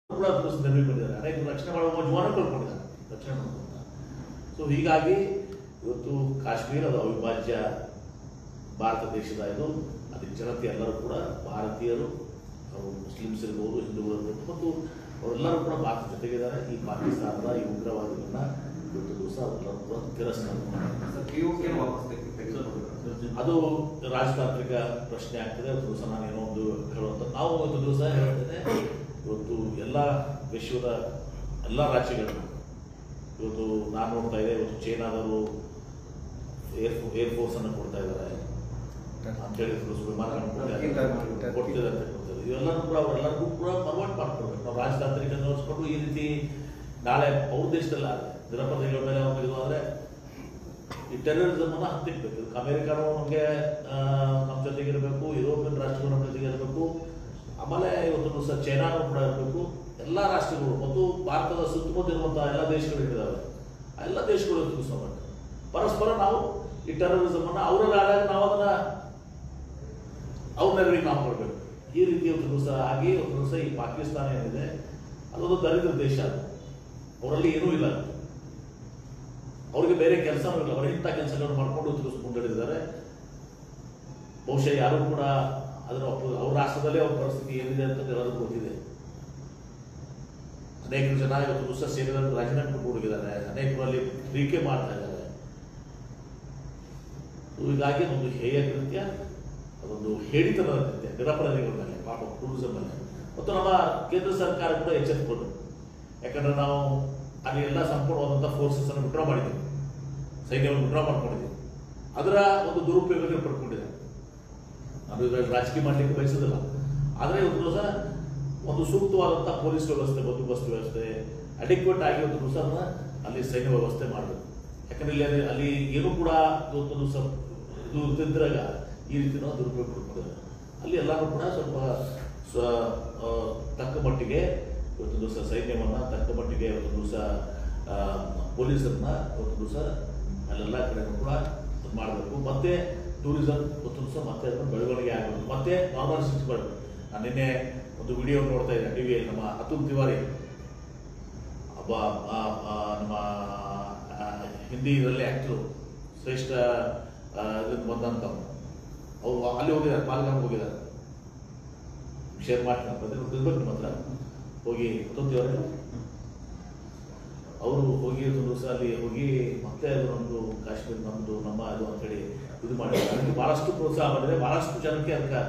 ಕೂಡ ನೆರವೇರಿದ್ದಾರೆ, ಅನೇಕ ರಕ್ಷಣೆ ಮಾಡುವ ಜೀವನ ಕಳ್ಕೊಂಡಿದ್ದಾರೆ ರಕ್ಷಣೆ ಮಾಡ್ಕೊಂತ. ಸೊ ಹೀಗಾಗಿ ಇವತ್ತು ಕಾಶ್ಮೀರದ ಅವಿಭಾಜ್ಯ ಭಾರತ ದೇಶದ ಇದು ಅದಕ್ಕೆ ಜನತೆ ಎಲ್ಲರೂ ಕೂಡ ಭಾರತೀಯರು, ಅವರು ಮುಸ್ಲಿಮ್ಸ್ ಇರ್ಬೋದು, ಹಿಂದೂಗಳು ಇರ್ಬೋದು, ಮತ್ತು ಅವರೆಲ್ಲರೂ ಕೂಡ ಭಾರತ ಜೊತೆಗಿದ್ದಾರೆ. ಈ ಪಾಕಿಸ್ತಾನದ ಈ ಉಗ್ರವಾದಿಗಳನ್ನ ಇವತ್ತು ದಿವಸ ಅವರೆಲ್ಲರೂ ಕೂಡ ತಿರಸ್ಕಾರ ಅದು ರಾಜತಾಂತ್ರಿಕ ಪ್ರಶ್ನೆ ಆಗ್ತದೆ. ಒಂದು ದಿವಸ ನಾನು ಏನೋ ಒಂದು ಹೇಳುವಂಥ ನಾವು ಒಂದು ದಿವಸ ಹೇಳ್ತೇನೆ. ಇವತ್ತು ಎಲ್ಲ ವಿಶ್ವದ ಎಲ್ಲ ರಾಜ್ಯಗಳನ್ನು ಇವತ್ತು ನಾನು ನೋಡ್ತಾ ಇದೆ. ಇವತ್ತು ಚೈನಾದವರು ಏರ್ಫೋರ್ಸ್ ಅನ್ನು ಕೊಡ್ತಾ ಇದ್ದಾರೆ ಅಂತೇಳಿ ವಿಮಾನಗಳನ್ನು ಕೊಡ್ತಿದ್ದಾರೆ. ಇವೆಲ್ಲರೂ ಕೂಡ ಅವರೆಲ್ಲರಿಗೂ ಕೂಡ ಫಾರ್ವರ್ಡ್ ಮಾಡ್ಕೊಡ್ಬೇಕು. ನಾವು ರಾಜತಾಂತ್ರಿಕ ನೋಡಿಸ್ಕೊಂಡು ಈ ರೀತಿ ನಾಳೆ ಅವ್ರ ದೇಶದಲ್ಲ ದಿನಪತ್ರಿಕೆಗಳ ಮೇಲೆ ಅವ್ರಿಗೆ ಇದು ಆದರೆ ಈ ಟೆರರಿಸಮ್ ಅನ್ನು ಹತ್ತಿಕ್ಬೇಕು. ಇದಕ್ಕೆ ಅಮೆರಿಕಾನು ನಮಗೆ ನಮ್ಮ ಜೊತೆಗೆ ಇರಬೇಕು, ಯುರೋಪಿಯನ್ ರಾಷ್ಟ್ರಗಳು ನಮ್ಮ ಜೊತೆಗೆ ಇರಬೇಕು, ಆಮೇಲೆ ಇವತ್ತು ದಿವಸ ಚೈನಾನು ಕೂಡ ಇರಬೇಕು. ಎಲ್ಲ ರಾಷ್ಟ್ರಗಳು ಮತ್ತು ಭಾರತದ ಸುತ್ತಮುತ್ತ ಇರುವಂತಹ ಎಲ್ಲ ದೇಶಗಳು ಇಟ್ಟಿದ್ದಾವೆ. ಆ ಎಲ್ಲ ದೇಶಗಳು ಇವತ್ತು ಪರಸ್ಪರ ನಾವು ಈ ಟೆರರಿಸಮ್ ಅನ್ನು ಅವರ ಆದಾಗ ನಾವು ಅದನ್ನ ಅವ್ರ ನೆರವಿಗೆ ನಾವು ಕೊಡಬೇಕು. ಈ ರೀತಿ ಒಂದು ದಿವಸ ಆಗಿ ಒಂದು ದಿವಸ ಈ ಪಾಕಿಸ್ತಾನ ಏನಿದೆ ಅದೊಂದು ದರಿದ್ರ ದೇಶ. ಅವರಲ್ಲಿ ಏನೂ ಇಲ್ಲ, ಅವ್ರಿಗೆ ಬೇರೆ ಕೆಲಸನೂ ಇಲ್ಲ. ಅವರು ಇಂಥ ಕೆಲಸಗಳನ್ನು ಮಾಡ್ಕೊಂಡು ಮುಂದುವರೆದಿದ್ದಾರೆ. ಬಹುಶಃ ಯಾರು ಕೂಡ ಅದರ ಅವ್ರ ರಾಷ್ಟ್ರದಲ್ಲೇ ಅವ್ರ ಪರಿಸ್ಥಿತಿ ಏನಿದೆ ಅಂತ ಎಲ್ಲರಿಗೂ ಗೊತ್ತಿದೆ. ಅನೇಕರು ಜನ ಇವತ್ತು ದಿವಸ ಸೇರಿದಂತೆ ರಾಜೀನಾಮೆ ಕೊಟ್ಟು ಹೋಗಿದ್ದಾರೆ, ಅನೇಕರು ಅಲ್ಲಿ ಟೀಕೆ ಮಾಡ್ತಾ ಇದ್ದಾರೆ. ಹೀಗಾಗಿ ಒಂದು ಹೇಯ ಕೃತ್ಯ, ಅದೊಂದು ಹೇಳಿತನದ ಕೃತ್ಯ ನಿರಪರಾಧಿಗಳ ಮೇಲೆ, ಪಾಪ ಟೂರಿಸಂ ಮೇಲೆ. ಮತ್ತು ನಮ್ಮ ಕೇಂದ್ರ ಸರ್ಕಾರ ಕೂಡ ಎಚ್ಚೆತ್ತುಕೊಂಡು, ಯಾಕಂದ್ರೆ ನಾವು ಅಲ್ಲಿ ಎಲ್ಲ ಸಂಪೂರ್ಣವಾದಂಥ ಫೋರ್ಸಸ್ ಅನ್ನು ವಿಡ್ರಾ ಮಾಡಿದ್ದೀವಿ, ಸೈನ್ಯವನ್ನು ವಿಡ್ರಾ ಮಾಡ್ಕೊಂಡಿದ್ದೀವಿ. ಅದರ ಒಂದು ದುರುಪಯೋಗ ಪಡ್ಕೊಂಡಿದೆ. ನಾನು ಇದರಲ್ಲಿ ರಾಜಕೀಯ ಮಾಡಲಿಕ್ಕೆ ಬಯಸೋದಿಲ್ಲ. ಆದರೆ ಒಂದು ದಿವಸ ಒಂದು ಸೂಕ್ತವಾದಂಥ ಪೊಲೀಸ್ ವ್ಯವಸ್ಥೆ, ಬಂದೋಬಸ್ತ್ ವ್ಯವಸ್ಥೆ ಅಡಿಕ್ವೇಟ್ ಆಗಿ ಒಂದು ದಿವಸ ಅಲ್ಲಿ ಸೈನ್ಯ ವ್ಯವಸ್ಥೆ ಮಾಡಬೇಕು. ಯಾಕಂದ್ರೆ ಇಲ್ಲಿ ಅಲ್ಲಿ ಏನೂ ಕೂಡ ಒಂದು ದಿವಸ ಇದು ಇದ್ದಾಗ ಈ ರೀತಿ ನಾವು ದುರುಪಯೋಗ ಪಡ್ಕೊಂಡಿದ್ದಾರೆ. ಅಲ್ಲಿ ಎಲ್ಲರೂ ಕೂಡ ಸ್ವಲ್ಪ ತಕ್ಕ ಮಟ್ಟಿಗೆ ಇವತ್ತು ದಿವಸ ಸೈನ್ಯವನ್ನು, ತಕ್ಕ ಮಟ್ಟಿಗೆ ಒಂದು ದಿವಸ ಪೊಲೀಸರನ್ನ ಒಂದು ದಿವಸ ಅಲ್ಲೆಲ್ಲ ಕಡೆ ಕೂಡ ಮಾಡಬೇಕು. ಮತ್ತೆ ಟೂರಿಸಂ ಒಂದು ದಿವಸ ಮತ್ತೆ ಅದನ್ನು ಬೆಳವಣಿಗೆ ಆಗಬೇಕು, ಮತ್ತೆ ನಾರ್ಮಲ್ ಸಿಕ್ಸ್ ಬರಬೇಕು. ನಾನು ನಿನ್ನೆ ಒಂದು ವಿಡಿಯೋ ನೋಡ್ತಾ ಇದ್ದೆ ಟಿವಿಯಲ್ಲಿ. ನಮ್ಮ ಅತುಲ್ ತಿವಾರಿ ನಮ್ಮ ಹಿಂದಿ ಇದರಲ್ಲಿ ಆ್ಯಕ್ಟರು, ಶ್ರೇಷ್ಠ ಇದನ್ನು ಬಂದಂಥವ್ರು, ಅವರು ಅಲ್ಲಿ ಹೋಗಿದ್ದಾರೆ, ಪಾಲ್ಗಾಮ್ಗೆ ಹೋಗಿದ್ದಾರೆ. ಶೇರ್ ಮಾಡ್ತೀನಿ ತಿರ್ಬೇಕು ನಿಮ್ಮ ಹತ್ರ ಹೋಗಿ. ಅತುಲ್ ತಿವಾರಿ ಅವರು ಹೋಗಿ ಒಂದು ದಿವಸ ಅಲ್ಲಿ ಹೋಗಿ ಮತ್ತೆ ಅದು ನಮ್ಮದು ಕಾಶ್ಮೀರ ನಮ್ಮದು ನಮ್ಮ ಅದು ಅಂತೇಳಿ ಇದು ಮಾಡಿದ್ದಾರೆ. ಅದಕ್ಕೆ ಭಾಳಷ್ಟು ಪ್ರೋತ್ಸಾಹ ಮಾಡಿದರೆ ಭಾಳಷ್ಟು ಜನಕ್ಕೆ ಅದಕ್ಕೆ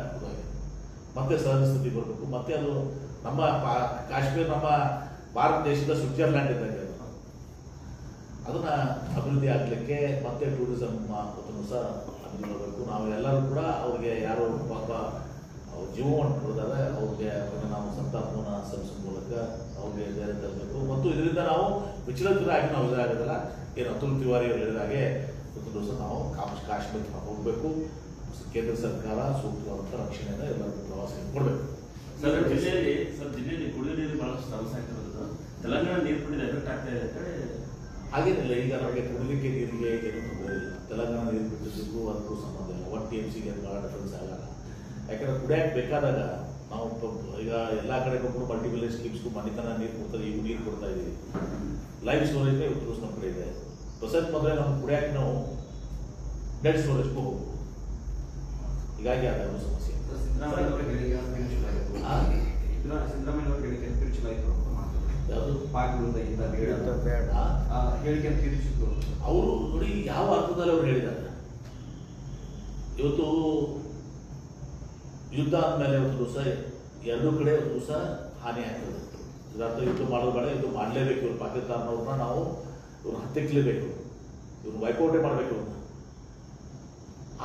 ಮತ್ತೆ ಸಹಜ ಸ್ಥಿತಿ ಬರಬೇಕು. ಮತ್ತೆ ಅದು ನಮ್ಮ ಕಾಶ್ಮೀರ ನಮ್ಮ ಭಾರತ ದೇಶದ ಸ್ವಿಟ್ಜರ್ಲ್ಯಾಂಡ್ ಇದ್ದಂಗೆ ಅದನ್ನ ಅಭಿವೃದ್ಧಿ ಆಗಲಿಕ್ಕೆ ಮತ್ತೆ ಟೂರಿಸಂ ಒಂದು ದಿವಸ ಅಭಿವೃದ್ಧಿ ಮಾಡಬೇಕು. ನಾವು ಎಲ್ಲರೂ ಕೂಡ ಅವ್ರಿಗೆ ಯಾರು ಪಾಪ ಜೀವವನ್ನು ಕೊಡಿದ್ದಾರೆ ಅವ್ರಿಗೆ ನಾವು ಸಂತಾಪವನ್ನು ಸಲ್ಲಿಸುವ ಮೂಲಕ ಅವ್ರಿಗೆ ಧೈರ್ಯ ತರಬೇಕು. ಮತ್ತು ಇದರಿಂದ ನಾವು ವಿಚಲಿತರಾಗಿ ನಾವು ಇದಾಗೋದಿಲ್ಲ. ಏನು ಅತುಲ್ ತಿವಾರಿ ಅವರು ಹೇಳಿದಾಗೆ ಒಂದು ದಿವಸ ನಾವು ಕಾಶ್ಮೀರಕ್ಕೆ ಹೋಗಬೇಕು. ಕೇಂದ್ರ ಸರ್ಕಾರ ಸೂಕ್ತವಾದಂಥ ರಕ್ಷಣೆಯಿಂದ ಎಲ್ಲರಿಗೂ ಪ್ರವಾಸಿಗರಿಗೆ ಕೊಡಬೇಕು. ಜಿಲ್ಲೆಯಲ್ಲಿ ಕುಡಿಯುವ ನೀರು ಬಹಳಷ್ಟು ಸಮಸ್ಯೆ ಆಗ್ತಿರೋದು. ತೆಲಂಗಾಣ ನೀರು ಕುಡಿದ ಎಫೆಕ್ಟ್ ಆಗ್ತಾ ಇದೆ. ಹಾಗೇನಿಲ್ಲ, ಈಗ ನಮಗೆ ಕುಡಿಲಿಕ್ಕೆ ನೀರಿಗೆ ಏನೂ ತೊಂದರೆ ಇಲ್ಲ. ತೆಲಂಗಾಣ ನೀರು ಬಿಟ್ಟಿದ್ದಕ್ಕೂ ಅದಕ್ಕೂ ಸಂಬಂಧ ಇಲ್ಲ. 1 TMCಗೆ ಭಾಳ ಡಿಫ್ರೆನ್ಸ್ ಆಗಲ್ಲ. ಯಾಕಂದ್ರೆ ಕುಡಿಯಕ್ಕೆ ಬೇಕಾದಾಗ ನಾವು ಈಗ ಎಲ್ಲ ಕಡೆ ಕೂಡ ಮಲ್ಟಿಪಲ್ ಸ್ಕೀಮ್ಸ್ಗೂ ಮನೆತನ ನೀರು ಕೊಡ್ತಾರೆ, ಈಗ ನೀರು ಕೊಡ್ತಾ ಇದ್ದೀವಿ. ಲೈವ್ ಸ್ಟೋರೇಜ್ ಇವತ್ತು ನಮ್ಮ ಕಡೆ ಇದೆ. ಪ್ರಸೆಂಟ್ ಬಂದರೆ ನಮ್ಗೆ ಕುಡಿಯಕ್ಕೆ ನಾವು ಡೆಡ್ ಸ್ಟೋರೇಜ್ಗೂ ಹೋಗ್ಬೋದು. ಹೀಗಾಗಿ ಅದೊಂದು ಸಮಸ್ಯೆ. ಅವರು ನೋಡಿ ಯಾವ ಅರ್ಥದಲ್ಲಿ ಅವ್ರು ಹೇಳಿದ್ದಾರೆ. ಇವತ್ತು ಯುದ್ಧ ಆದ್ಮೇಲೆ ಒಂದು ದಿವಸ ಎರಡೂ ಕಡೆ ಒಂದು ದಿವಸ ಹಾನಿ ಆಗ್ತದೆ. ಇದರ್ಥ ಯುದ್ಧ ಮಾಡೋದು ಬೇಡ, ಯುದ್ಧ ಮಾಡಲೇಬೇಕು. ಇವ್ರು ಪಾಕಿಸ್ತಾನವ್ರನ್ನ ನಾವು ಇವ್ರು ಹತ್ತಿಕ್ಕಲೇಬೇಕು, ಇವ್ರು ವೈಕೌಟೇ ಮಾಡಬೇಕು ಇವ್ರನ್ನ.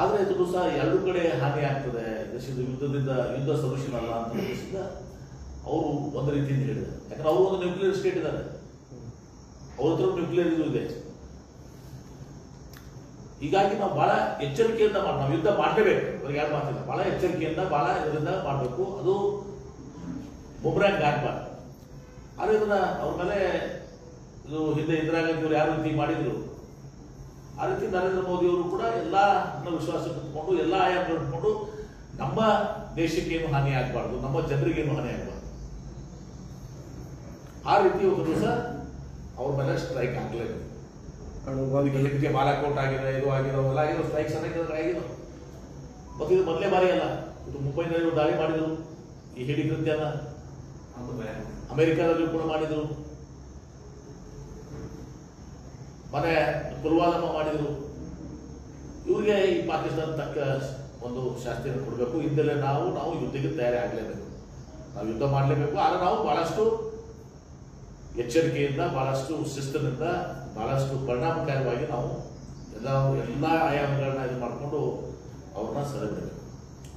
ಆದರೆ ಇದು ದಿವಸ ಎರಡೂ ಕಡೆ ಹಾನಿ ಆಗ್ತದೆ, ದೇಶದ ಯುದ್ಧ ಸೊಲ್ಯೂಷನ್ ಅಲ್ಲ ಅಂತ ದೇಶದ ಅವರು ಒಂದು ರೀತಿಯಿಂದ ಹೇಳಿದ್ದಾರೆ. ಯಾಕಂದ್ರೆ ಅವರು ಒಂದು ನ್ಯೂಕ್ಲಿಯರ್ ಸ್ಟೇಟ್ ಇದ್ದಾರೆ, ಅವ್ರ ಹತ್ರ ನ್ಯೂಕ್ಲಿಯರ್ ಇದು ಇದೆ. ಹೀಗಾಗಿ ನಾವು ಬಹಳ ಎಚ್ಚರಿಕೆಯಿಂದ ನಾವು ಯುದ್ಧ ಮಾಡಲೇಬೇಕು. ಅವ್ರಿಗೆ ಯಾರು ಮಾತಿಲ್ಲ, ಬಹಳ ಎಚ್ಚರಿಕೆಯಿಂದ ಬಹಳ ಇದರಿಂದ ಮಾಡಬೇಕು. ಅದು ಬುಮ್ರಾಂಗ್ ಆಗಬಾರ್ದು. ಆದರೆ ಇದನ್ನ ಅವ್ರ ಮೇಲೆ ಇದು ಹಿಂದೆ ಇಂದಿರಾ ಗಾಂಧಿ ಅವರು ಯಾವ ರೀತಿ ಮಾಡಿದ್ರು ಆ ರೀತಿ ನರೇಂದ್ರ ಮೋದಿ ಅವರು ಕೂಡ ಎಲ್ಲ ವಿಶ್ವಾಸ ಇಟ್ಕೊಂಡು ಎಲ್ಲ ಆಯಾಮ ಇಟ್ಕೊಂಡು ನಮ್ಮ ದೇಶಕ್ಕೇನು ಹಾನಿ ಆಗಬಾರ್ದು, ನಮ್ಮ ಜನರಿಗೇನು ಹಾನಿ ಆಗಬಾರ್ದು. ಆ ರೀತಿ ಒಂದು ದಿವಸ ಅವ್ರ ಮೇಲೆ ಸ್ಟ್ರೈಕ್ ಆಗಲೇಬೇಕು. ಇದಕ್ಕೆ ಬಾಲಾಕೋಟ್ ಆಗಿದೆ, ಇದು ಆಗಿದೆ, ಅವೆಲ್ಲ ಆಗಿರೋ ಸ್ಟ್ರೈಕ್ಸ್ ಅನೇಕ ಆಗಿರೋ. ಮತ್ತು ಇದು ಮೊದಲೇ ಬಾರಿ ಅಲ್ಲ, ಇದು ಮುಂಬೈನಲ್ಲಿ ದಾಳಿ ಮಾಡಿದರು ಈ ಹೇಡಿ ಕೃತ್ಯನ, ಅಮೆರಿಕಾದಲ್ಲೂ ಕೂಡ ಮಾಡಿದರು, ಮನೆ ಪುಲ್ವಾಮಾ ಮಾಡಿದರು. ಇವ್ರಿಗೆ ಈ ಪಾಕಿಸ್ತಾನ ತಕ್ಕ ಒಂದು ಶಾಸ್ತಿಯನ್ನು ಕೊಡಬೇಕು. ಹಿಂದೆಲ್ಲೇ ನಾವು ಯುದ್ಧಕ್ಕೆ ತಯಾರಿ ಆಗಲೇಬೇಕು, ನಾವು ಯುದ್ಧ ಮಾಡಲೇಬೇಕು. ಆದರೆ ನಾವು ಬಹಳಷ್ಟು ಎಚ್ಚರಿಕೆಯಿಂದ, ಬಹಳಷ್ಟು ಶಿಸ್ತಿನಿಂದ, ಬಹಳಷ್ಟು ಪರಿಣಾಮಕಾರಿಯಾಗಿ ನಾವು ಎಲ್ಲ ಆಯಾಮಗಳನ್ನ ಇದು ಮಾಡಿಕೊಂಡು ಅವ್ರನ್ನ ಸೆಳೆಬಿಡಬೇಕು.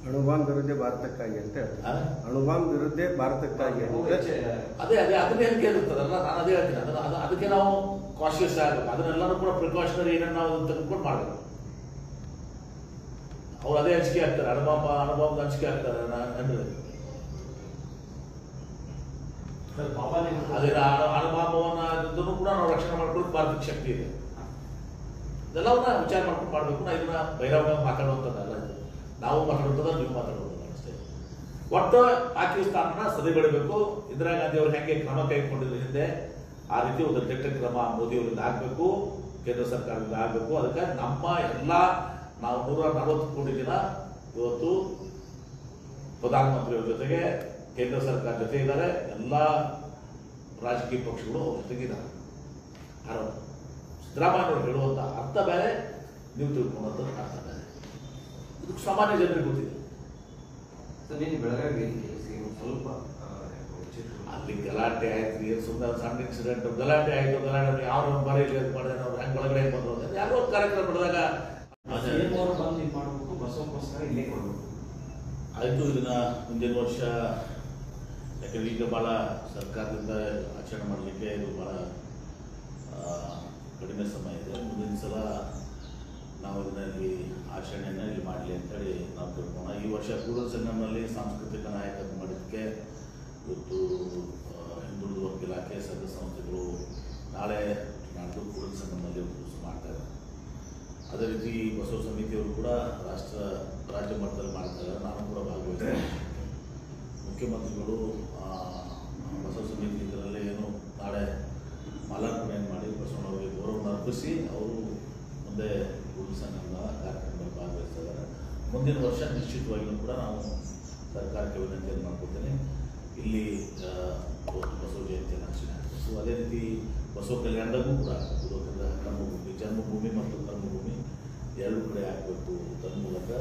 ಅಣುಬಾಂಬ್ ವಿರುದ್ಧ ಭಾರತಕ್ಕಾಗಿ ಅಂತ ಹೇಳ್ತಾರೆ. ಅಣುಬಾಂಬ್ ವಿರುದ್ಧ ಭಾರತಕ್ಕಾಗಿ ಅದೇ ಅದನ್ನೇ ಕೇಳಿರ್ತದಲ್ಲ, ನಾನು ಅದೇ ಹೇಳ್ತೀನಿ. ಅದಕ್ಕೆ ನಾವು ಕಾಶಿಯಸ್ ಆಗಬೇಕು. ಅದನ್ನೆಲ್ಲರೂ ಕೂಡ ಪ್ರಿಕಾಷನರಿ ಏನನ್ನ ನಾವು ತೆಗೆದುಕೊಂಡು ಮಾಡಬೇಕು. ಅವ್ರು ಅದೇ ಹಂಚಿಕೆ ಆಗ್ತಾರೆ, ಅಣುಬಾಂಬ್ ಹಂಚಿಕೆ ಆಗ್ತಾರೆ ಅಂದ್ರೆ ಅದೇ ಅಣುಬಾಂಬವನ್ನು ಕೂಡ ನಾವು ರಕ್ಷಣೆ ಮಾಡ್ಕೊಳ್ಳೋಕೆ ಭಾರತಕ್ಕೆ ಶಕ್ತಿ ಇದೆ. ಇದೆಲ್ಲವನ್ನ ವಿಚಾರ ಮಾಡ್ಕೊಂಡು ಮಾಡಬೇಕು. ನಾ ಇದನ್ನ ಬಹಿರಂಗ ಮಾತಾಡುವಂಥದ್ದಲ್ಲ, ನಾವು ಮಾತಾಡುವಂಥದ್ದು, ನೀವು ಮಾತಾಡುವಂಥದ್ದು ಅಷ್ಟೇ. ಒಟ್ಟು ಪಾಕಿಸ್ತಾನನ ಸದೆಬಡಬೇಕು. ಇಂದಿರಾ ಗಾಂಧಿ ಅವರು ಹೆಂಗೆ ಕ್ರಮ ಕೈಗೊಂಡಿದ್ರು ಹಿಂದೆ, ಆ ರೀತಿ ಒಂದು ದಿಟ್ಟ ಕ್ರಮ ಮೋದಿ ಅವರಿಂದ ಆಗಬೇಕು, ಕೇಂದ್ರ ಸರ್ಕಾರದಿಂದ ಆಗಬೇಕು. ಅದಕ್ಕೆ ನಮ್ಮ ನಾವು 140 ಕೋಟಿ ಜನ ಇವತ್ತು ಪ್ರಧಾನಮಂತ್ರಿಯವ್ರ ಜೊತೆಗೆ, ಕೇಂದ್ರ ಸರ್ಕಾರ ಜೊತೆ ಇದ್ದಾರೆ, ಎಲ್ಲ ರಾಜಕೀಯ ಪಕ್ಷಗಳು ಅವ್ರ ಜೊತೆಗಿದ್ದಾರೆ. ಸಿದ್ದರಾಮಯ್ಯವರು ಹೇಳುವಂಥ ಅರ್ಥ ಬೇರೆ, ನೀವು ತಿಳ್ಕೊಂಡಂಥ ಅರ್ಥ ಬೇರೆ. ಇದು ಸಾಮಾನ್ಯ ಜನರಿಗೆ ಗೊತ್ತಿದೆ. ಬೆಳಗಾವಿ ಸ್ವಲ್ಪ ಅಲ್ಲಿ ಗಲಾಟೆ ಆಯ್ತು, ಏನು ಸುಮ್ಮನೆ ಸಣ್ಣ ಇನ್ಸಿಡೆಂಟ್ ಗಲಾಟೆ ಆಯ್ತು. ಗಲಾಟೆ ಯಾವ ಬರೀ ಮಾಡಿದ್ರೆ ಅವ್ರು ಹೆಂಗೆ ಒಳಗಡೆ ಹೆಂಗೆ ಬಂದ್ರು ಅಂದ್ರೆ ಯಾರೋ ಒಂದು ಕಾರ್ಯಕ್ರಮ ನಡೆದಾಗ ಆಯಿತು. ಇದನ್ನ ಮುಂದಿನ ವರ್ಷ, ಯಾಕಂದ್ರೆ ಈಗ ಭಾಳ ಸರ್ಕಾರದಿಂದ ಆಚರಣೆ ಮಾಡಲಿಕ್ಕೆ ಇದು ಭಾಳ ಕಡಿಮೆ ಸಮಯ ಇದೆ. ಮುಂದಿನ ಸಲ ನಾವು ಇದರಲ್ಲಿ ಆಚರಣೆಯನ್ನು ಇಲ್ಲಿ ಮಾಡಲಿ ಅಂತೇಳಿ ನಾವು ತಿಳ್ಕೋಣ. ಈ ವರ್ಷ ಕೂಡಲ ಸಂಗಮದಲ್ಲಿ ಸಾಂಸ್ಕೃತಿಕ ನಾಯಕತ್ವ ಮಾಡೋದಕ್ಕೆ ಇವತ್ತು ಹಿಂದುಳಿದ ವರ್ಗ ಇಲಾಖೆ, ಸಂಘ ಸಂಸ್ಥೆಗಳು ನಾಳೆ ನಾಡ್ದು ಕೂಡಲ ಸಂಗಮದಲ್ಲಿ ಮಾಡ್ತಾರೆ. ಅದೇ ರೀತಿ ಬಸವ ಸಮಿತಿಯವರು ಕೂಡ ರಾಜ್ಯ ಮಟ್ಟದಲ್ಲಿ ಮಾಡ್ತಾರೆ. ನಾನು ಕೂಡ ಭಾಗವಹಿಸ್ತೇನೆ. ಮುಖ್ಯಮಂತ್ರಿಗಳು ಬಸವ ಸಮಿತಿ ಇದರಲ್ಲಿ ಏನು ನಾಳೆ ಮಾಲಾರ್ಪಣೆಯನ್ನು ಮಾಡಿ ಬಸವಣ್ಣವರಿಗೆ ಗೌರವವನ್ನು ಅರ್ಪಿಸಿ ಅವರು ಮುಂದೆ ಕೂಡಲ ಸಂಗಮದ ಕಾರ್ಯಕ್ರಮದಲ್ಲಿ ಭಾಗವಹಿಸ್ತಾ ಇದ್ದಾರೆ. ಮುಂದಿನ ವರ್ಷ ನಿಶ್ಚಿತವಾಗಿಯೂ ಕೂಡ ನಾವು ಸರ್ಕಾರಕ್ಕೆ ವಿನಂತಿಯನ್ನು ಮಾಡ್ಕೊಡ್ತೇನೆ, ಇಲ್ಲಿ ಬಸವ ಜಯಂತಿಯನ್ನು ಆಚರಣೆ ಆಗಬೇಕು. ಅದೇ ರೀತಿ ಬಸವ ಕಲ್ಯಾಣದಾಗೂ ಕೂಡ ಕರ್ಮಭೂಮಿ, ಜನ್ಮಭೂಮಿ ಮತ್ತು ಕರ್ಮಭೂಮಿ ಎರಡು ಕಡೆ ಆಗಬೇಕು. ತನ್ಮೂಲಕ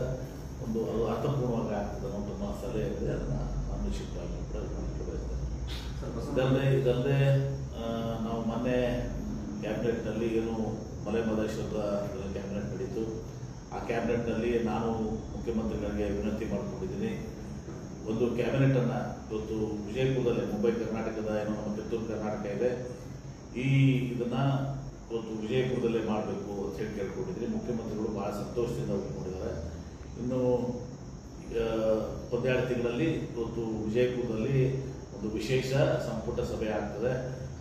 ಒಂದು ಅದು ಅರ್ಥಪೂರ್ಣವಾಗಿ ಆಗ್ತದೆ ಅನ್ನೋ ತಮ್ಮ ಸಲಹೆ ಇದೆ. ಅದನ್ನು ನಾನು ನಿಶ್ಚಿತವಾಗಿ ಕೂಡ ಮಾಡಲಿಕ್ಕೆ ಬಯಸ್ತೇನೆ. ಇದಲ್ಲದೆ ನಾವು ಮೊನ್ನೆ ಕ್ಯಾಬಿನೆಟ್ನಲ್ಲಿ ಏನು ಮಲೆ ಮಹದೇಶ್ವರದ ಕ್ಯಾಬಿನೆಟ್ ನಡೀತು. ಆ ಕ್ಯಾಬಿನೆಟ್ನಲ್ಲಿ ನಾನು ಮುಖ್ಯಮಂತ್ರಿಗಳಿಗೆ ವಿನಂತಿ ಮಾಡಿಕೊಂಡಿದ್ದೀನಿ, ಒಂದು ಕ್ಯಾಬಿನೆಟನ್ನು ಇವತ್ತು ವಿಜಯಪುರದಲ್ಲಿ, ಮುಂಬೈ ಕರ್ನಾಟಕದ ಏನೋ ನಮ್ಮ ಕಿತ್ತೂರು ಕರ್ನಾಟಕ ಇದೆ, ಇದನ್ನು ಇವತ್ತು ವಿಜಯಪುರದಲ್ಲೇ ಮಾಡಬೇಕು ಅಂತ ಹೇಳಿ ಕೇಳ್ಕೊಂಡಿದ್ದೀನಿ. ಮುಖ್ಯಮಂತ್ರಿಗಳು ಭಾಳ ಸಂತೋಷದಿಂದ ಒಪ್ಪಿಕೊಂಡಿದ್ದಾರೆ. ಇನ್ನು 12 ತಿಂಗಳಲ್ಲಿ ಇವತ್ತು ವಿಜಯಪುರದಲ್ಲಿ ಒಂದು ವಿಶೇಷ ಸಂಪುಟ ಸಭೆ ಆಗ್ತದೆ.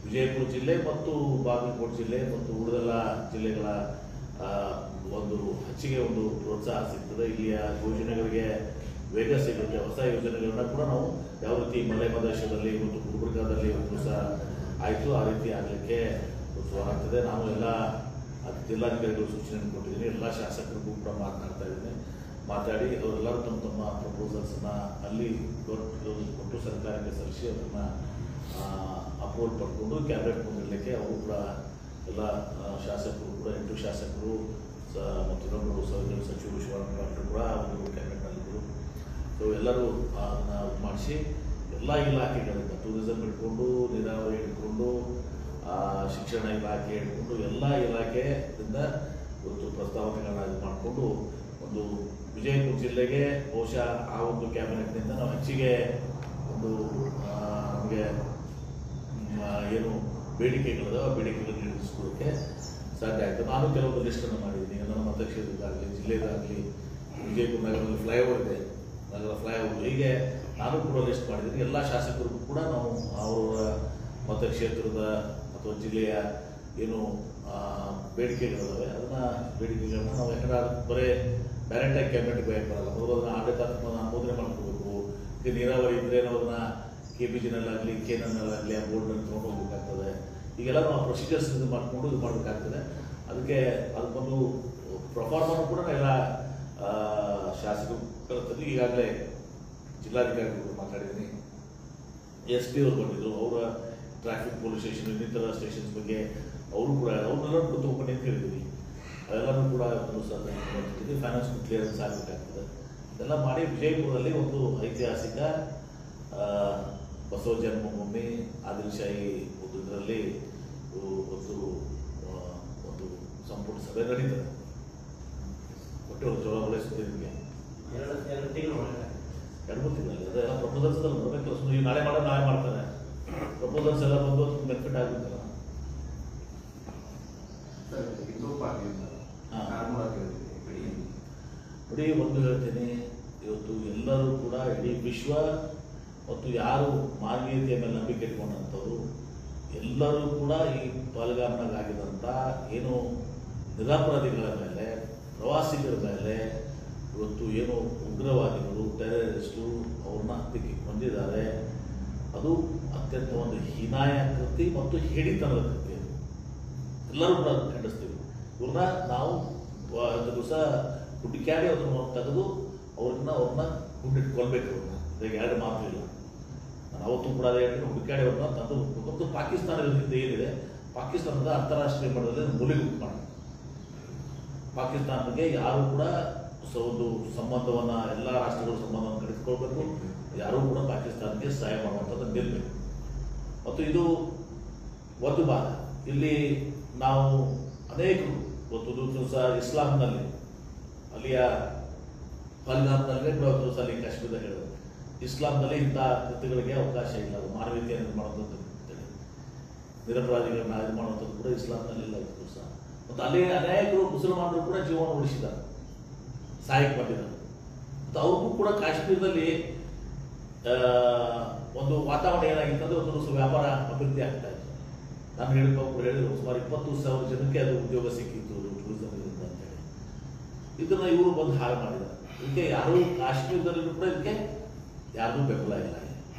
ವಿಜಯಪುರ ಜಿಲ್ಲೆ ಮತ್ತು ಬಾಗಲಕೋಟೆ ಜಿಲ್ಲೆ ಮತ್ತು ಉಳಿದೆಲ್ಲ ಜಿಲ್ಲೆಗಳ ಒಂದು ಹೆಚ್ಚಿಗೆ ಒಂದು ಪ್ರೋತ್ಸಾಹ ಸಿಗ್ತದೆ. ಇಲ್ಲಿಯ ಯೋಜನೆಗಳಿಗೆ ವೇಗ ಸಿಗುತ್ತೆ. ಹೊಸ ಯೋಜನೆಗಳನ್ನ ಕೂಡ ನಾವು ಯಾವ ರೀತಿ ಮಲೆ ಮಹದೇಶ್ವರದಲ್ಲಿ ಮತ್ತು ಗುಲ್ಬರ್ಗಾದಲ್ಲಿ ಒಂದು ಸಹ ಆಯಿತು, ಆ ರೀತಿ ಆಗಲಿಕ್ಕೆ ಉತ್ಸವ ಆಗ್ತದೆ. ನಾನು ಎಲ್ಲ ಜಿಲ್ಲಾಧಿಕಾರಿಗಳು ಸೂಚನೆ ಕೊಟ್ಟಿದ್ದೀನಿ. ಎಲ್ಲ ಶಾಸಕರಿಗೂ ಕೂಡ ಮಾತಾಡಿ ಅವರೆಲ್ಲರೂ ತಮ್ಮ ತಮ್ಮ ಪ್ರಪೋಸಲ್ಸನ್ನು ಅಲ್ಲಿ ಕೊಟ್ಟು ಸರ್ಕಾರಕ್ಕೆ ಸಲ್ಲಿಸಿ ಅದನ್ನು ಅಪ್ರೂವಲ್ ಪಡ್ಕೊಂಡು ಕ್ಯಾಬಿನೆಟ್ ಮುಂದಿಡಲಿಕ್ಕೆ ಅವರು ಕೂಡ ಎಲ್ಲ ಶಾಸಕರು ಕೂಡ 8 ಶಾಸಕರು ಮತ್ತು ಇನ್ನೊಬ್ಬರು ಸಚಿವರು ಶಿವರಾಮರು ಕೂಡ ಅವರು ಕ್ಯಾಬಿನೆಟ್ನಲ್ಲಿದ್ದರು. ಸೊ ಎಲ್ಲರೂ ಅದನ್ನು ಮಾಡಿಸಿ ಎಲ್ಲ ಇಲಾಖೆಗಳಿಂದ ಟೂರಿಸಂ ಹಿಡ್ಕೊಂಡು, ನೀರಾವರಿ ಹಿಡ್ಕೊಂಡು, ಶಿಕ್ಷಣ ಇಲಾಖೆ ಹಿಡ್ಕೊಂಡು ಎಲ್ಲ ಇಲಾಖೆಯಿಂದ ಇವತ್ತು ಪ್ರಸ್ತಾವನೆಗಳನ್ನ ಇದು ಮಾಡಿಕೊಂಡು ಒಂದು ವಿಜಯಪುರ ಜಿಲ್ಲೆಗೆ ಬಹುಶಃ ಆ ಒಂದು ಕ್ಯಾಬಿನೆಟ್ನಿಂದ ನಾವು ಹೆಚ್ಚಿಗೆ ಒಂದು ನಮಗೆ ಏನು ಬೇಡಿಕೆಗಳಿದಾವೆ ಆ ಬೇಡಿಕೆಗಳನ್ನು ಈಡೇರಿಸ್ಕೊಳ್ಳೋಕ್ಕೆ ಸಾಧ್ಯ ಆಯಿತು. ನಾನು ಕೆಲವೊಂದು ಲಿಸ್ಟನ್ನು ಮಾಡಿದ್ದೀನಿ. ನನ್ನ ಮತಕ್ಷೇತ್ರದಾಗಲಿ, ಜಿಲ್ಲೆದಾಗಲಿ, ವಿಜಯಪುರ ನಗರದಲ್ಲಿ ಫ್ಲೈಓವರ್ ಇದೆ, ನಗರ ಫ್ಲೈಓವರ್, ಹೀಗೆ ನಾನು ಕೂಡ ಲಿಸ್ಟ್ ಮಾಡಿದ್ದೀನಿ. ಎಲ್ಲ ಶಾಸಕರಿಗೂ ಕೂಡ ನಾವು ಅವರ ಮತಕ್ಷೇತ್ರದ ಅಥವಾ ಜಿಲ್ಲೆಯ ಏನು ಬೇಡಿಕೆಗಳಿದಾವೆ ಬೇಡಿಕೆಗಳನ್ನ ನಾವು ಯಾಕಂದ್ರೆ ಬರೀ ಡೈರೆಕ್ಟಾಗಿ ಕ್ಯಾಬಿನೆಟ್ಗೆ ಬರಲ್ಲ. ಮೊದಲು ಅದನ್ನು ಆಡಳಿತಾತ್ಮಕ ಅನುಮೋದನೆ ಮಾಡ್ಕೋಬೇಕು. ಈಗ ನೀರಾವರಿ ಇದ್ದರೆ ನಾವು ಅದನ್ನು KBGನಲ್ಲಾಗಲಿ KNNಲ್ಲಾಗಲಿ ಆ ಬೋರ್ಡ್ನಲ್ಲಿ ತೊಗೊಂಡು ಹೋಗ್ಬೇಕಾಗ್ತದೆ. ಈಗೆಲ್ಲ ನಾವು ಪ್ರೊಸೀಜರ್ಸ್ ಇದು ಮಾಡಿಕೊಂಡು ಇದು ಮಾಡಬೇಕಾಗ್ತದೆ. ಅದಕ್ಕೆ ಅದಕ್ಕೊಂದು ಪ್ರೊಫಾರ್ಮನ್ನು ಕೂಡ ಎಲ್ಲ ಶಾಸಕರ ಈಗಾಗಲೇ ಜಿಲ್ಲಾಧಿಕಾರಿಗಳು ಮಾತಾಡಿದ್ದೀನಿ, SP ಅವರು ಬಂದಿದ್ರು, ಅವರ ಟ್ರಾಫಿಕ್ ಪೊಲೀಸ್ ಸ್ಟೇಷನ್ ಇನ್ನಿತರ ಸ್ಟೇಷನ್ಸ್ ಬಗ್ಗೆ ಅವರು ಕೂಡ ಅವ್ರನ್ನೆಲ್ಲ ತೊಗೊಂಡು ಅಂತ ಹೇಳಿದ್ವಿ. ಅದೆಲ್ಲನೂ ಕೂಡ ಫೈನಾನ್ಸ್ ಕ್ಲಿಯರೆನ್ಸ್ ಆಗಬೇಕಾಗ್ತದೆ. ಇದೆಲ್ಲ ಮಾಡಿ ವಿಜಯಪುರದಲ್ಲಿ ಒಂದು ಐತಿಹಾಸಿಕ ಬಸವ ಜನ್ಮಭೂಮಿ ಆದಿಲ್ಶಾಹಿ ಒಂದು ಇದರಲ್ಲಿ ಒಂದು ಸಂಪೂರ್ಣ ಸಭೆ ನಡೀತದೆ. ಒಟ್ಟು ಒಂದು ಜವಾಬ್ದಾರಿ ಸುದ್ದಿ ನಿಮಗೆ 2-3 ತಿಂಗಳಲ್ಲಿ ಅದೆಲ್ಲ ಪ್ರಪೋಸಲ್ಸ್ದಲ್ಲಿ ಬರಬೇಕು. ನೀವು ನಾಳೆ ಮಾಡ್ತಾರೆ ಪ್ರಪೋಸಲ್ಸ್ ಎಲ್ಲ ಬಂದು ಬೆನಿಫಿಟ್ ಆಗುತ್ತಲ್ಲ. ನೋಡಿ, ಒಂದು ಹೇಳ್ತೀನಿ, ಇವತ್ತು ಎಲ್ಲರೂ ಕೂಡ ಇಡೀ ವಿಶ್ವ ಮತ್ತು ಯಾರು ಮಾನವೀಯತೆಯ ಮೇಲೆ ನಂಬಿಕೆ ಇಟ್ಕೊಂಡಂಥವ್ರು ಎಲ್ಲರೂ ಕೂಡ ಈ ಪಾಲ್ಗಾಮನಾಗಿದ್ದಂಥ ಏನು ನಿರಪರಾಧಿಗಳ ಮೇಲೆ, ಪ್ರವಾಸಿಗರ ಮೇಲೆ ಇವತ್ತು ಏನು ಉಗ್ರವಾದಿಗಳು ಟೆರರಿಸ್ಟು ಅವ್ರನ್ನ ಹತ್ತಿಕ್ಕೆ ಹೊಂದಿದ್ದಾರೆ. ಅದು ಅತ್ಯಂತ ಒಂದು ಹೀನಾಯ ಕೃತಿ ಮತ್ತು ಹೇಡಿತನದ ಕೃತಿ. ಎಲ್ಲರೂ ಕೂಡ ಖಂಡಿಸ್ತೀವಿ. ಇವ್ರನ್ನ ನಾವು ದಿವಸ ಹುಡುಕ್ಯಾಡಿ ಅದನ್ನು ತೆಗೆದು ಅವ್ರನ್ನ ಗುಂಡಿಟ್ಕೊಳ್ಬೇಕು. ಅವ್ರನ್ನ ಈಗ ಎರಡು ಮಾತು ಇಲ್ಲ. ನಾನು ಅವತ್ತು ಕೂಡ ಅದೇ ಹೇಳ್ತೀನಿ, ಹುಡುಕ್ಯಾಡಿ ಅವ್ರನ್ನ ತಂದು ಮತ್ತು ಪಾಕಿಸ್ತಾನದ ಹಿಂದೆ ಏನಿದೆ, ಪಾಕಿಸ್ತಾನದ ಅಂತಾರಾಷ್ಟ್ರೀಯ ಮಟ್ಟದಲ್ಲಿ ಮೂಲೆಗುಂಟು ಮಾಡಿ ಪಾಕಿಸ್ತಾನಕ್ಕೆ ಯಾರು ಕೂಡ ಒಂದು ಸಂಬಂಧವನ್ನು ಎಲ್ಲ ರಾಷ್ಟ್ರಗಳ ಸಂಬಂಧವನ್ನು ಕಡಿದುಕೊಳ್ಬೇಕು. ಯಾರೂ ಕೂಡ ಪಾಕಿಸ್ತಾನಕ್ಕೆ ಸಹಾಯ ಮಾಡುವಂಥದ್ದು ನಿಲ್ಲಬೇಕು. ಮತ್ತು ಇದು ಒಂದು ಭಾಗ. ಇಲ್ಲಿ ನಾವು ಅನೇಕರು ಇವತ್ತು ಸಹ ಇಸ್ಲಾಂನಲ್ಲಿ ಅಲ್ಲಿಯ ಪಲ್ಗಾಮ್ನಲ್ಲೇ ಕೂಡ ಒಂದು ಸಲ ಕಾಶ್ಮೀರದ ಹೇಳಿದ್ರು, ಇಸ್ಲಾಂನಲ್ಲಿ ಇಂಥ ಕೃತ್ಯಗಳಿಗೆ ಅವಕಾಶ ಇಲ್ಲ, ಮಾನವೀಯತೆಯನ್ನು ಮಾಡುವಂಥದ್ದು ನಿರಪರಾಧಿಗಳನ್ನ ಇದು ಮಾಡುವಂಥದ್ದು ಕೂಡ ಇಸ್ಲಾಂನಲ್ಲಿ ಇಲ್ಲ ಇತ್ತು ಸಹ. ಮತ್ತು ಅಲ್ಲಿ ಅನೇಕರು ಮುಸಲ್ಮಾನರು ಕೂಡ ಜೀವನ ಉಳಿಸಿದ್ದಾರೆ, ಸಹಾಯಕ್ಕೆ ಬಂದಿದ್ದಾರೆ. ಮತ್ತು ಅವ್ರಿಗೂ ಕೂಡ ಕಾಶ್ಮೀರದಲ್ಲಿ ಒಂದು ವಾತಾವರಣ ಏನಾಗಿತ್ತಂದ್ರೆ ಒಂದು ವ್ಯಾಪಾರ ಅಭಿವೃದ್ಧಿ ಆಗ್ತಾ ಇತ್ತು. ನಾನು ಹೇಳಿದ್ರು ಸುಮಾರು 20,000 ಜನಕ್ಕೆ ಅದು ಉದ್ಯೋಗ ಸಿಕ್ಕಿತ್ತು ಟೂರಿಸಂ ಅಂತೇಳಿ. ಇದನ್ನ ಇವರು ಬಂದು ಹಾಳು ಮಾಡಿದ್ದಾರೆ. ಇದಕ್ಕೆ ಯಾರೂ ಕಾಶ್ಮೀರದಲ್ಲಿ ಕೂಡ ಇದಕ್ಕೆ ಯಾರಿಗೂ ಬೆಂಬಲ ಇಲ್ಲ.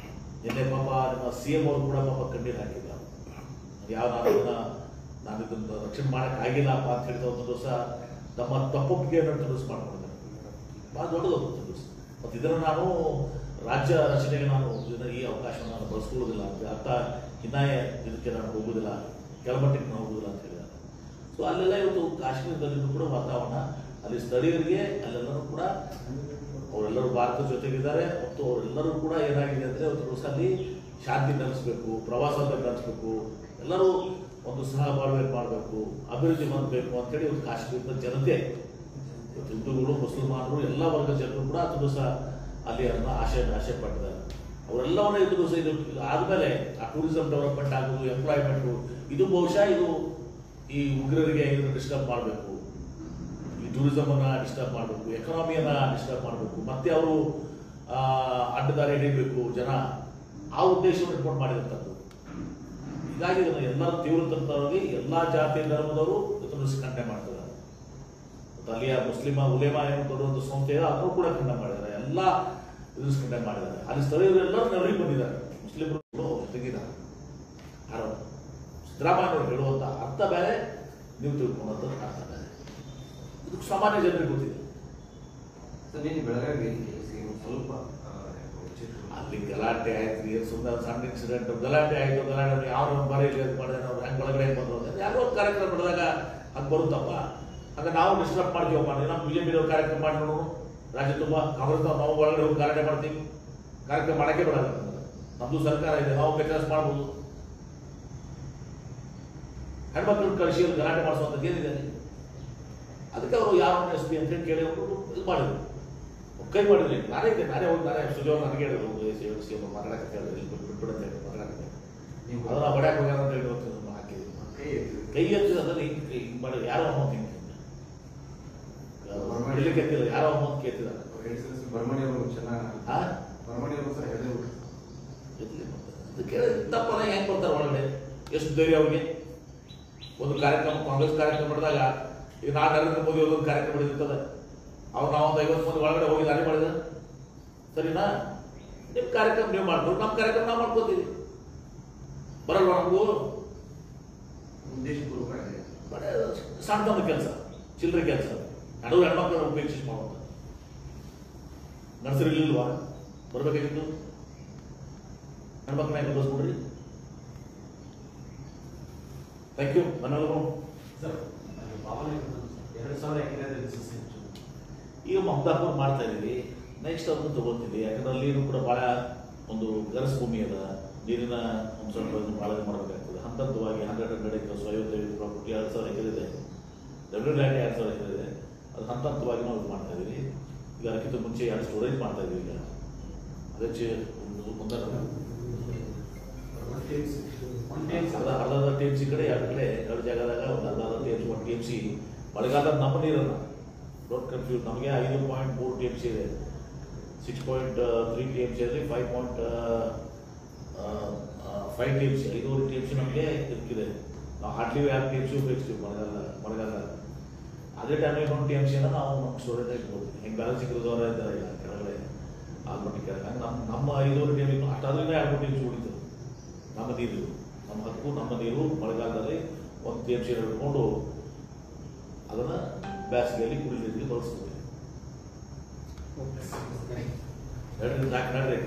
ನಿನ್ನೆ ಪಾಪ ನಮ್ಮ CM ಅವರು ಕೂಡ ಪಾಪ ಕಣ್ಣೀರು ಹಾಕಿದ್ರು. ಯಾವ ನಾನು ಇದನ್ನು ರಕ್ಷಣೆ ಮಾಡೋಕ್ಕಾಗಿಲ್ಲಪ್ಪ ಅಂತ ಹೇಳ್ತಾ ಒಂದು ದಿವಸ ನಮ್ಮ ತಪ್ಪೊಪ್ಪಿಗೆಯನ್ನು ತೋರಿಸ್ ಮಾಡ್ಕೊಂಡಿದ್ದಾರೆ. ಭಾಳ ದೊಡ್ಡದೊಂದು ತೋರಿಸ್. ಮತ್ತು ಇದನ್ನು ನಾನು ರಾಜ್ಯ ರಚನೆಗೆ ನಾನು ಈ ಅವಕಾಶವನ್ನು ನಾನು ಬಳಸ್ಕೊಳ್ಳೋದಿಲ್ಲ ಅಂತ ಅರ್ಥ, ಹಿನ್ನಾಯ ಇದಕ್ಕೆ ನಾನು ಹೋಗೋದಿಲ್ಲ, ಕೆಳಮಟ್ಟಕ್ಕೆ ನಾನು ಹೋಗೋದಿಲ್ಲ ಅಂತ ಹೇಳಿದ್ದಾರೆ. ಸೊ ಅಲ್ಲೆಲ್ಲ ಇವತ್ತು ಕಾಶ್ಮೀರದಲ್ಲಿಯೂ ಕೂಡ ವಾತಾವರಣ, ಅಲ್ಲಿ ಸ್ಥಳೀಯರಿಗೆ ಅಲ್ಲೆಲ್ಲರೂ ಕೂಡ ಅವರೆಲ್ಲರೂ ಭಾರತದ ಜೊತೆಗಿದ್ದಾರೆ. ಮತ್ತು ಅವರೆಲ್ಲರೂ ಕೂಡ ಏನಾಗಿದೆ ಅಂದರೆ ಇವತ್ತು ಅಲ್ಲಿ ಶಾಂತಿ ನೆಲೆಸಬೇಕು, ಪ್ರವಾಸ ನೆಲೆಸಬೇಕು, ಎಲ್ಲರೂ ಒಂದು ಸಹಬಾಳ್ವೆ ಮಾಡಬೇಕು, ಅಭಿವೃದ್ಧಿ ಮಾಡಬೇಕು ಅಂತೇಳಿ ಇವತ್ತು ಕಾಶ್ಮೀರದ ಜನತೆ, ಇವತ್ತು ಹಿಂದೂಗಳು, ಮುಸಲ್ಮಾನರು, ಎಲ್ಲ ವರ್ಗದ ಜನರು ಕೂಡ ಅದು ಸಹ ಅಲ್ಲಿ ಅದನ್ನ ಆಶೆ ಪಟ್ಟಿದ್ದಾರೆ. ಅವರೆಲ್ಲವನ್ನ ಇದು ಸಹ ಇದು ಆದಮೇಲೆ ಆ ಟೂರಿಸಂ ಡೆವಲಪ್ಮೆಂಟ್ ಆಗೋದು, ಎಂಪ್ಲಾಯ್ಮೆಂಟು, ಇದು ಬಹುಶಃ ಇದು ಈ ಉಗ್ರರಿಗೆ ಇದನ್ನು ಡಿಸ್ಟರ್ಬ್ ಮಾಡಬೇಕು, ಈ ಟೂರಿಸಮನ್ನು ಡಿಸ್ಟರ್ಬ್ ಮಾಡಬೇಕು, ಎಕಾನಮಿಯನ್ನು ಡಿಸ್ಟರ್ಬ್ ಮಾಡಬೇಕು, ಮತ್ತೆ ಅವರು ಅಡ್ಡದಾರಿ ಹಿಡಿಯಬೇಕು ಜನ, ಆ ಉದ್ದೇಶವನ್ನು ಇಟ್ಕೊಂಡು ಮಾಡಿದಂಥದ್ದು. ಹೀಗಾಗಿ ಇದನ್ನು ಎಲ್ಲರೂ ತೀವ್ರತರವಾಗಿ ಎಲ್ಲ ಜಾತಿ ಧರ್ಮದವರು ಇದನ್ನು ಖಂಡನೆ ಮಾಡ್ತಿದ್ದಾರೆ. ಮತ್ತು ಅಲ್ಲಿಯ ಮುಸ್ಲಿಮ ಉಲೇಮಾ ಏನು ದೊಡ್ಡ ಸಂಸ್ಥೆ ಇದೆ ಅದನ್ನು ಕೂಡ ಖಂಡನೆ ಮಾಡಿದ್ದಾರೆ. ಎಲ್ಲ ಇದನ್ನು ಖಂಡನೆ ಮಾಡಿದ್ದಾರೆ. ಅಲ್ಲಿ ಸ್ಥಳೀಯರು ಎಲ್ಲರೂ ನೆರವಿಗೆ ಬಂದಿದ್ದಾರೆ. ಮುಸ್ಲಿಮರು ಜೊತೆಗಿದ್ದಾರೆ. ಯಾರು ಸಿದ್ದರಾಮಯ್ಯವರು ಹೇಳುವಂಥ ಅರ್ಥ ಬೇರೆ, ನೀವು ತಿಳ್ಕೊಂಡಂಥ ಅರ್ಥ ಬೇರೆ. ಇದು ಸಾಮಾನ್ಯ ಜನರಿಗೆ ಗೊತ್ತಿದೆ. ಬೆಳಗಾವಿ ಸ್ವಲ್ಪ ಅಲ್ಲಿ ಗಲಾಟೆ ಆಯ್ತು, ಏನು ಸುಮ್ಮನೆ ಸಣ್ಣ ಇನ್ಸಿಡೆಂಟ್ ಗಲಾಟೆ ಆಯಿತು. ಗಲಾಟೆ ಯಾವ ಬಾರಿ ಮಾಡಿದ್ರೆ ಅವ್ರು ಹೆಂಗೆ ಒಳಗಡೆ ಹೆಂಗೆ ಬಂದರು ಅಂದರೆ ಯಾರೋ ಒಂದು ಕಾರ್ಯಕ್ರಮ ನಡೆದಾಗ ಹಂಗೆ ಬರುತ್ತಪ್ಪ, ಹಂಗೆ ನಾವು ಡಿಸ್ಟರ್ಬ್ ಮಾಡ್ತೀವಪ್ಪ. ನಮ್ಮ BJP ಕಾರ್ಯಕ್ರಮ ಮಾಡಿ ನೋಡು, ರಾಜ್ಯ ತುಂಬ ಕಾಂಗ್ರೆಸ್ ನಾವು ಒಳಗಡೆ ಹೋಗಿ ಗಲಾಟೆ ಮಾಡ್ತೀವಿ, ಕಾರ್ಯಕ್ರಮ ಮಾಡೋಕ್ಕೆ ಬಿಡಲ್ಲ. ನಮ್ಮದು ಸರ್ಕಾರ ಇದೆ, ನಾವು ಬೇಕಾದ್ರೆ ಮಾಡ್ಬೋದು. ಹೆಣ್ಮಕ್ಳನ್ನ ಕಳಿಸಿ ಅವ್ರು ಗಲಾಟೆ ಮಾಡಿಸುವಂಥದ್ದು ಏನಿದೆ? ಅದಕ್ಕೆ ಅವರು ಯಾವ SP ಅಂತ ಹೇಳಿ ಕೇಳಿ ಇದು ಮಾಡಿದ್ರು, ಕೈ ಮಾಡಿದ್ರಿ. ನಾನೇ ಸುಜೋರ್ ನನಗೆ ಹೇಳಿದ್ರು, ಮಾತಾಡಕ್ಕೆ ಬಿಟ್ಬಿಡು ಅಂತ ಹೇಳಿ ಮಾತಾಡಕ್ಕೆ ಅದನ್ನ ಬಡ್ಯಾಕ ಹೋಗ್ಯಾರ ಅಂತ ಹೇಳಿ ಹಾಕಿದ್ರು. ಕೈ ಎತ್ತಿದ ಅದನ್ನು ಹಿಂಗೆ ಮಾಡಿ ಯಾರೋ ಅಮೌಂಟ್ ಹಿಂಗೆ ಬಿಡ್ಲಿಕ್ಕೆ ಎತ್ತಿಲ್ಲ, ಯಾರೋ ಅಮೌಂಟ್ ಕೇಳ್ತಿದ್ದಾರೆ. ತಪ್ಪಲ್ಲ ಹೆಂಗೆ ಬರ್ತಾರೆ ಒಳಗಡೆ? ಎಷ್ಟು ಧೈರ್ಯ ಅವ್ರಿಗೆ? ಒಂದು ಕಾರ್ಯಕ್ರಮ ಕಾಂಗ್ರೆಸ್ ಕಾರ್ಯಕ್ರಮ ಮಾಡಿದಾಗ ಈಗ ನಾನು ನರೇಂದ್ರ ಮೋದಿ ಅವ್ರದ್ದು ಕಾರ್ಯಕ್ರಮ ನಡೆದಿರ್ತದೆ, ಅವ್ರು ನಾವೊಂದು 50 ಮಂದಿ ಒಳಗಡೆ ಹೋಗಿ ದಾರಿ ಮಾಡಿದ್ರೆ ಸರಿನಾ? ನಿಮ್ಮ ಕಾರ್ಯಕ್ರಮ ನೀವು ಮಾಡ್ಕೊಂಡು ನಮ್ಮ ಕಾರ್ಯಕ್ರಮ ನಾವು ಮಾಡ್ಕೋತೀವಿ. ಬರಲ್ವಾ ನಮಗೂ? ಬಡ ಸಣ್ಣ ಕೆಲಸ, ಚಿಲ್ಲರೆ ಕೆಲಸ, ಹೆಣ್ಮಕ್ಳನ್ನ ಉಪೇಕ್ಷಿಸಿ ಮಾಡೋದು. ನರ್ಸರಿ ಇಲ್ವಾ? ಬರ್ಬೇಕಾಗಿತ್ತು. ಹೆಣ್ಮಕ್ಳನ್ನ ಯಾಕೆ ಬಸ್ಬಿಡ್ರಿ? Thank you. ಮನೆಯವರು ಈಗ ಮಮದಾಪುರ ಮಾಡ್ತಾ ಇದೀವಿ. ನೆಕ್ಸ್ಟ್ ಅದನ್ನು ತಗೋತೀವಿ. ಯಾಕಂದ್ರೆ ಅಲ್ಲಿನೂ ಕೂಡ ಭಾಳ ಒಂದು ಗರಸ್ ಭೂಮಿ ಅದ, ನೀರಿನ ಅಂಶಗಳನ್ನು ಭಾಳ ಮಾಡಬೇಕಾಗ್ತದೆ. ಹಂತವಾಗಿ 100 ಎಕರೆ 55 ಪ್ರಾಪರ್ಟಿ 2,000 ಎಕರೆ ಇದೆ. ಲ್ಯಾಂಡ್ 2,000 ಎಕರೆ ಇದೆ. ಅದು ಹಂತವಾಗಿ ನಾವು ಇದು ಮಾಡ್ತಾ ಇದೀವಿ. ಈಗ ಅದಕ್ಕಿಂತ ಮುಂಚೆ 2 ಸ್ಟೋರೇಜ್ ಮಾಡ್ತಾ ಇದೀವಿ. ಈಗ ಅದಕ್ಕೆ ಮುಂದೆ ಅರ್ಧ TMC ಕಡೆ 2 ಕಡೆ 2 ಜಾಗದಾಗ ಒಂದು ಅರ್ಧ TMC 1 TMC ಮಳೆಗಾಲದ ನಮ್ಮ ನೀರನ್ನ ಡೋಂಟ್ ಕನ್ಫ್ಯೂಸ್. ನಮಗೆ 5.3 TMC ಇದೆ. 6.3 TMC ಅಲ್ಲಿ 5.5 TMC 5 TMC ನಮಗೆ ಇರ್ತಿದೆ. ನಾವು ಹಾರ್ಡ್ಲಿ 2 TMC ಉಪಯೋಗಿಸ್ತೀವಿ ಮಳೆಗಾಲ. ಅದೇ ಟೈಮಿಗೆ 1 TMC ನಾವು ನಮ್ಮ ಸ್ಟೋರೇಜ್ ಇಟ್ಕೊಳ್ತೀವಿ. ಹೆಂಗೆ ಬ್ಯಾಲೆನ್ಸ್ ಸಿಕ್ಕಿದವರ ಇದ್ದಾರೆ ಇಲ್ಲ ಕೆಳಗಡೆ ಆಲ್ಮಟ್ಟಿ ಕೆಳಗೆ ನಮ್ಮ 5 TMC ಅಷ್ಟಾದ್ರಿಂದ 2 TMC ಉಳಿತು. ನಮ್ಮ ನೀರು, ನಮ್ಮ ಹಕ್ಕು, ನಮ್ಮ ನೀರು. ಮಳೆಗಾಲದಲ್ಲಿ 1 TMC ಹಿಡ್ಕೊಂಡು ಅದನ್ನು ಬೇಸಿಗೆಯಲ್ಲಿ ಕುಡಿಲಿಕ್ಕೆ ಬಳಸ್ತೀವಿ. 2 4 ನಡ್ರಿ.